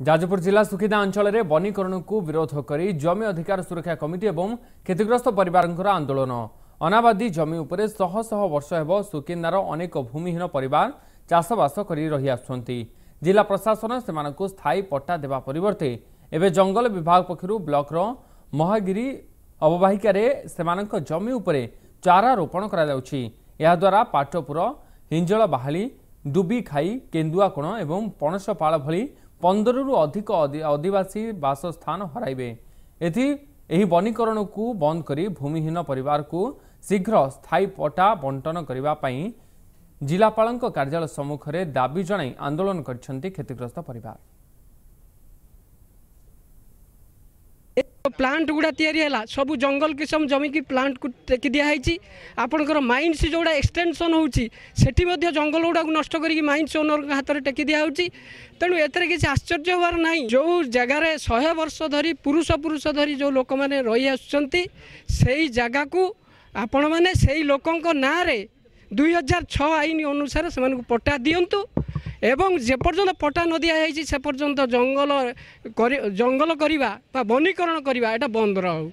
जाजपुर जिला सुखिदा अंचल में वनीकरण को विरोध कर जमी अधिकार सुरक्षा कमिटी और क्षतिग्रस्त परिवार आंदोलन। अनाबादी जमी उपरे शह शह वर्ष हेब सुकिंदार अनेक भूमिहीन परिवार चाषबास कर रही आसुछंती। जिला प्रशासन से स्थायी पट्टा देवा परिवर्ते एवं जंगल विभाग पक्षर ब्लॉकर महागिरी अववाहिकार से जमी उपरे चारा रोपण करा पाटपुर हिंजल बाहाली डुबी खाई केन्दुआकोण और पणसपाड़ भली 15 रु अधिक आदिवासी बासस्थान हराइबे। एही वनीकरण को बंद करी भूमिहीन परिवार को शीघ्र स्थायी पट्टा बंटन करने जिलापाल कार्यालय सम्मुख में दाबी जणाई आंदोलन करछंती क्षतिग्रस्त परिवार। प्लांट गुड़ा या सब जंगल किसम जमी की प्लांट को टेकी दिखाई आपंकर माइंस जोड़ा एक्सटेंशन होती जंगल गुड़ा नष्ट कर माइंस ओनर हाथ में टेकी दिखाई। तेणु एथेर किसी आश्चर्य होवार नहीं। जो जगार 100 वर्ष धरी पुरुष धरी जो लोक मैंने रही आसुचंती सेई जगह को आपण मैंने से लोकों ना 2006 आईन अनुसार से पट्टा दिंतु एवं जेपर्यंत पट्टा न दिखाई से पर्यंत जंगल करवा वनीकरण करवा बंद रहो।